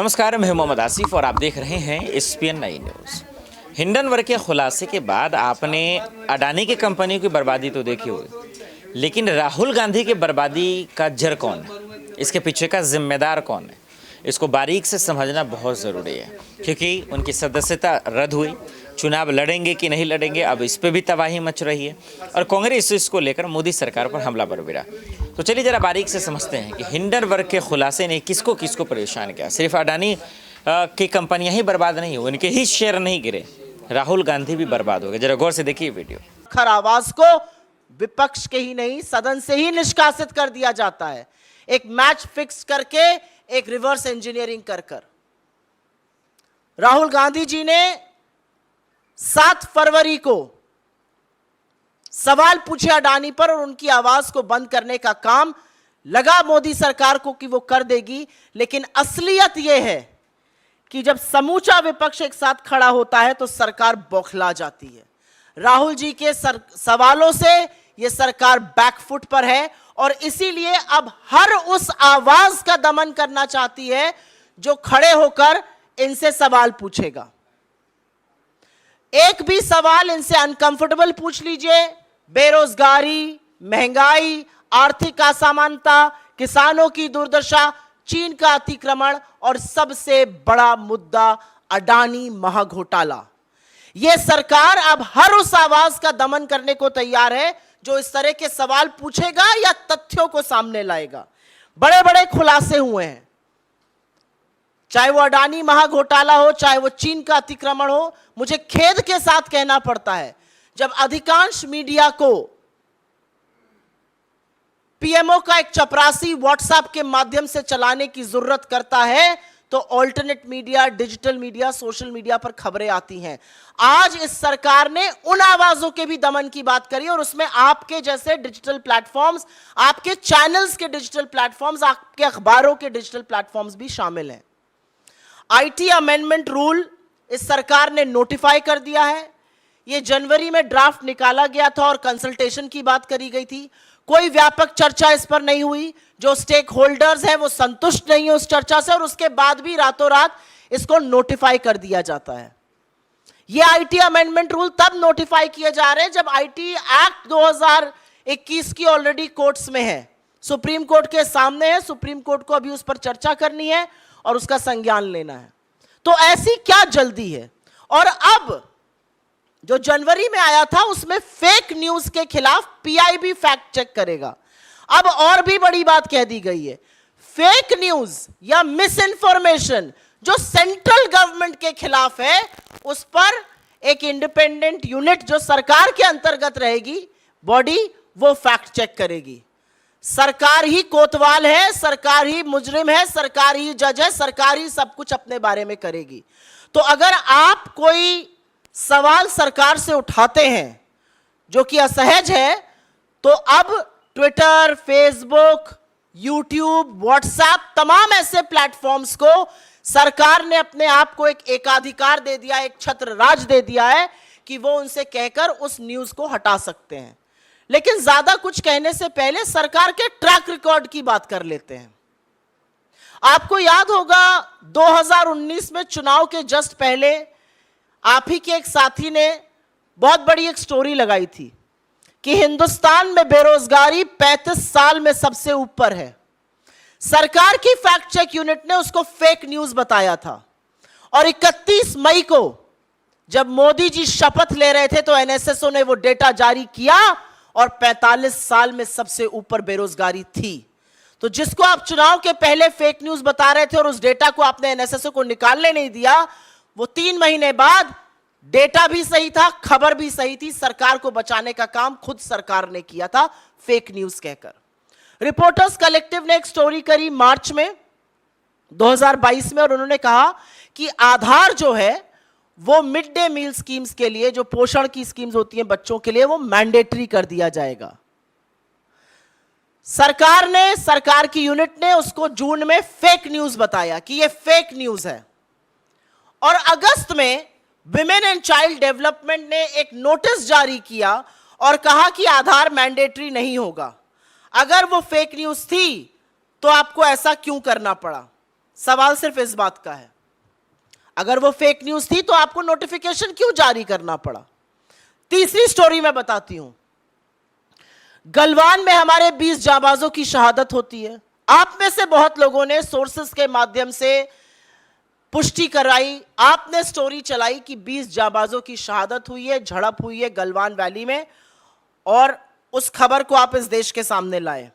नमस्कार, मैं मोहम्मद आसिफ और आप देख रहे हैं SPN 9 न्यूज़। हिंडनबर्ग के खुलासे के बाद आपने अडानी की कंपनी की बर्बादी तो देखी होगी, लेकिन राहुल गांधी की बर्बादी का जड़ कौन है, इसके पीछे का जिम्मेदार कौन है, इसको बारीक से समझना बहुत ज़रूरी है। क्योंकि उनकी सदस्यता रद्द हुई, चुनाव लड़ेंगे कि नहीं लड़ेंगे, अब इस पर भी तबाही मच रही है और कांग्रेस इसको लेकर मोदी सरकार पर हमला बरबिरा। तो चलिए जरा बारीक से समझते हैं कि हिंडनबर्ग के खुलासे ने किसको किसको परेशान किया। सिर्फ अडानी की कंपनियां ही बर्बाद नहीं हुई, उनके ही शेयर नहीं गिरे, राहुल गांधी भी बर्बाद हो गए। जरा गौर से देखिए वीडियो। खर आवाज को विपक्ष के ही नहीं सदन से ही निष्कासित कर दिया जाता है, एक मैच फिक्स करके, एक रिवर्स इंजीनियरिंग कर राहुल गांधी जी ने 7 फरवरी को सवाल पूछे अडानी पर और उनकी आवाज को बंद करने का काम लगा मोदी सरकार को कि वो कर देगी। लेकिन असलियत यह है कि जब समूचा विपक्ष एक साथ खड़ा होता है तो सरकार बौखला जाती है। राहुल जी के सवालों से यह सरकार बैकफुट पर है और इसीलिए अब हर उस आवाज का दमन करना चाहती है जो खड़े होकर इनसे सवाल पूछेगा। एक भी सवाल इनसे अनकंफर्टेबल पूछ लीजिए, बेरोजगारी, महंगाई, आर्थिक असमानता, किसानों की दुर्दशा, चीन का अतिक्रमण और सबसे बड़ा मुद्दा अडानी महाघोटाला। यह सरकार अब हर उस आवाज का दमन करने को तैयार है जो इस तरह के सवाल पूछेगा या तथ्यों को सामने लाएगा। बड़े बड़े खुलासे हुए हैं, चाहे वो अडानी महाघोटाला हो, चाहे वो चीन का अतिक्रमण हो। मुझे खेद के साथ कहना पड़ता है, जब अधिकांश मीडिया को पीएमओ का एक चपरासी व्हाट्सएप के माध्यम से चलाने की जरूरत करता है तो alternate media, digital media, social media पर खबरें आती हैं। आज इस सरकार ने उन आवाजों के भी दमन की बात करी और उसमें आपके जैसे डिजिटल प्लेटफॉर्म्स, आपके चैनल्स के डिजिटल प्लेटफॉर्म्स, आपके अखबारों के डिजिटल प्लेटफॉर्म्स भी शामिल हैं। आईटी अमेंडमेंट रूल इस सरकार ने नोटिफाई कर दिया है। यह जनवरी में ड्राफ्ट निकाला गया था और कंसल्टेशन की बात करी गई थी। कोई व्यापक चर्चा इस पर नहीं हुई। जो स्टेक होल्डर्स हैं वो संतुष्ट नहीं है उस चर्चा से और उसके बाद भी रातों रात इसको नोटिफाई कर दिया जाता है। ये आईटी अमेंडमेंट रूल तब नोटिफाई किए जा रहे हैं जब आईटी एक्ट 2021 की ऑलरेडी कोर्ट्स में है, सुप्रीम कोर्ट के सामने है। सुप्रीम कोर्ट को अभी उस पर चर्चा करनी है और उसका संज्ञान लेना है। तो ऐसी क्या जल्दी है? और अब जो जनवरी में आया था उसमें फेक न्यूज के खिलाफ पीआईबी फैक्ट चेक करेगा। अब और भी बड़ी बात कह दी गई है, फेक न्यूज या मिस इंफॉर्मेशन जो सेंट्रल गवर्नमेंट के खिलाफ है उस पर एक इंडिपेंडेंट यूनिट जो सरकार के अंतर्गत रहेगी, बॉडी, वो फैक्ट चेक करेगी। सरकार ही कोतवाल है, सरकार ही मुजरिम है, सरकार ही जज है, सरकार ही सब कुछ अपने बारे में करेगी। तो अगर आप कोई सवाल सरकार से उठाते हैं जो कि असहज है तो अब ट्विटर, फेसबुक, यूट्यूब, व्हाट्सएप, तमाम ऐसे प्लेटफॉर्म्स को सरकार ने अपने आप को एक एकाधिकार दे दिया, एक छत्र राज दे दिया है कि वो उनसे कहकर उस न्यूज को हटा सकते हैं। लेकिन ज्यादा कुछ कहने से पहले सरकार के ट्रैक रिकॉर्ड की बात कर लेते हैं। आपको याद होगा 2019 में चुनाव के जस्ट पहले आप ही के एक साथी ने बहुत बड़ी एक स्टोरी लगाई थी कि हिंदुस्तान में बेरोजगारी 35 साल में सबसे ऊपर है। सरकार की फैक्ट चेक यूनिट ने उसको फेक न्यूज बताया था और 31 मई को जब मोदी जी शपथ ले रहे थे तो एनएसएसओ ने वो डेटा जारी किया और 45 साल में सबसे ऊपर बेरोजगारी थी। तो जिसको आप चुनाव के पहले फेक न्यूज बता रहे थे और उस डेटा को आपने एनएसएसओ को निकालने नहीं दिया, वो 3 महीने बाद डेटा भी सही था, खबर भी सही थी, सरकार को बचाने का काम खुद सरकार ने किया था फेक न्यूज कहकर। रिपोर्टर्स कलेक्टिव ने एक स्टोरी करी मार्च में 2022 में और उन्होंने कहा कि आधार जो है वो मिड डे मील स्कीम्स के लिए, जो पोषण की स्कीम्स होती हैं बच्चों के लिए, वो मैंडेटरी कर दिया जाएगा। सरकार की यूनिट ने उसको जून में फेक न्यूज बताया कि ये फेक न्यूज है और अगस्त में विमेन एंड चाइल्ड डेवलपमेंट ने एक नोटिस जारी किया और कहा कि आधार मैंडेटरी नहीं होगा। अगर वो फेक न्यूज थी तो आपको ऐसा क्यों करना पड़ा? सवाल सिर्फ इस बात का है, अगर वो फेक न्यूज थी तो आपको नोटिफिकेशन क्यों जारी करना पड़ा? तीसरी स्टोरी मैं बताती हूं। गलवान में हमारे 20 जाबाजों की शहादत होती है। आप में से बहुत लोगों ने सोर्सेस के माध्यम से पुष्टि कराई, आपने स्टोरी चलाई कि 20 जाबाजों की शहादत हुई है, झड़प हुई है गलवान वैली में, और उस खबर को आप इस देश के सामने लाए।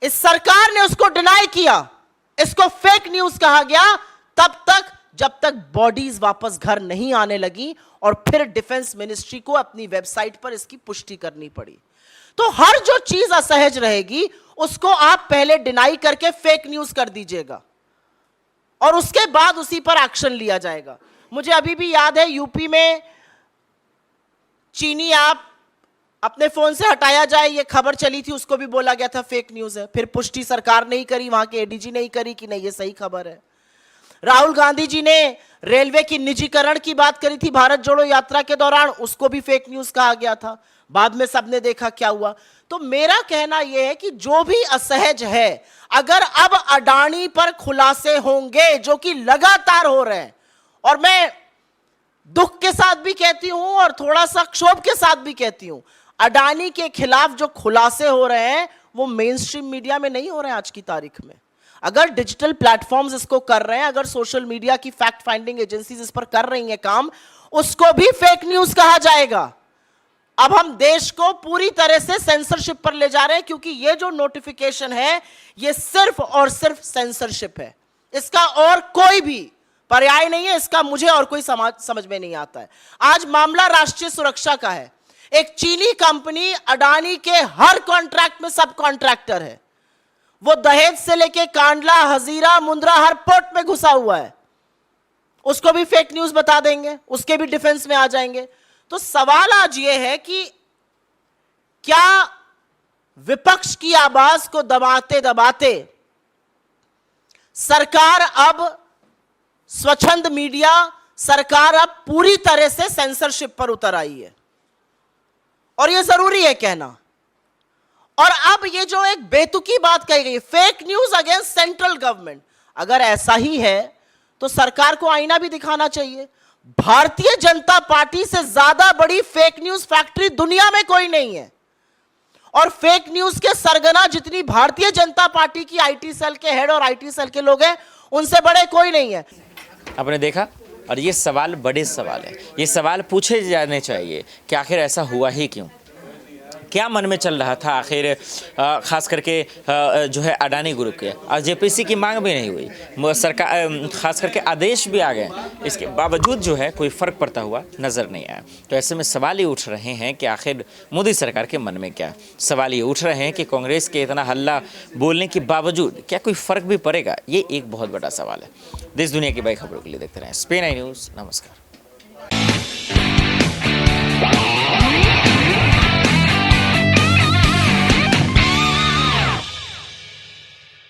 इस सरकार ने उसको डिनाई किया, इसको फेक न्यूज कहा गया तब तक जब तक बॉडीज वापस घर नहीं आने लगी, और फिर डिफेंस मिनिस्ट्री को अपनी वेबसाइट पर इसकी पुष्टि करनी पड़ी। तो हर जो चीज असहज रहेगी उसको आप पहले डिनाई करके फेक न्यूज कर दीजिएगा और उसके बाद उसी पर एक्शन लिया जाएगा। मुझे अभी भी याद है यूपी में चीनी ऐप अपने फोन से हटाया जाए, ये खबर चली थी, उसको भी बोला गया था फेक न्यूज है। फिर पुष्टि सरकार नहीं करी, वहां के एडीजी नहीं करी कि नहीं ये सही खबर है। राहुल गांधी जी ने रेलवे की निजीकरण की बात करी थी भारत जोड़ो यात्रा के दौरान, उसको भी फेक न्यूज कहा गया था। बाद में सबने देखा क्या हुआ। तो मेरा कहना यह है कि जो भी असहज है, अगर अब अडानी पर खुलासे होंगे जो कि लगातार हो रहे हैं, और मैं दुख के साथ भी कहती हूं और थोड़ा सा क्षोभ के साथ भी कहती हूं, अडानी के खिलाफ जो खुलासे हो रहे हैं वो मेन स्ट्रीम मीडिया में नहीं हो रहे हैं आज की तारीख में। अगर डिजिटल प्लेटफॉर्म्स इसको कर रहे हैं, अगर सोशल मीडिया की फैक्ट फाइंडिंग एजेंसीज इस पर कर रही हैं काम, उसको भी फेक न्यूज कहा जाएगा। अब हम देश को पूरी तरह से सेंसरशिप पर ले जा रहे हैं, क्योंकि ये जो नोटिफिकेशन है ये सिर्फ और सिर्फ सेंसरशिप है, इसका और कोई भी पर्याय नहीं है। इसका मुझे और कोई समझ में नहीं आता है। आज मामला राष्ट्रीय सुरक्षा का है। एक चीनी कंपनी अडानी के हर कॉन्ट्रैक्ट में सब कॉन्ट्रैक्टर है। वो दहेज से लेके कांडला, हजीरा, मुंद्रा हर पोर्ट में घुसा हुआ है। उसको भी फेक न्यूज बता देंगे, उसके भी डिफेंस में आ जाएंगे। तो सवाल आज ये है कि क्या विपक्ष की आवाज को दबाते दबाते सरकार अब स्वच्छंद मीडिया, सरकार अब पूरी तरह से सेंसरशिप पर उतर आई है, और यह जरूरी है कहना। और अब ये जो एक बेतुकी बात कही गई, fake news against central government, अगर ऐसा ही है तो सरकार को आईना भी दिखाना चाहिए। भारतीय जनता पार्टी से ज्यादा बड़ी फेक न्यूज फैक्ट्री दुनिया में कोई नहीं है, और फेक न्यूज के सरगना जितनी भारतीय जनता पार्टी की आईटी सेल के हेड और आईटी सेल के लोग हैं, उनसे बड़े कोई नहीं है। आपने देखा, और ये सवाल बड़े सवाल है। ये सवाल पूछे जाने चाहिए कि आखिर ऐसा हुआ ही क्यों, क्या मन में चल रहा था आखिर, खास करके जो है अडानी ग्रुप के। और जेपीसी की मांग भी नहीं हुई, सरकार खास करके आदेश भी आ गए, इसके बावजूद जो है कोई फ़र्क पड़ता हुआ नज़र नहीं आया। तो ऐसे में सवाल ये उठ रहे हैं कि आखिर मोदी सरकार के मन में क्या। सवाल ये उठ रहे हैं कि कांग्रेस के इतना हल्ला बोलने के बावजूद क्या कोई फ़र्क भी पड़ेगा। ये एक बहुत बड़ा सवाल है। देश दुनिया की बड़ी खबरों के लिए देखते रहें SPN न्यूज़। नमस्कार।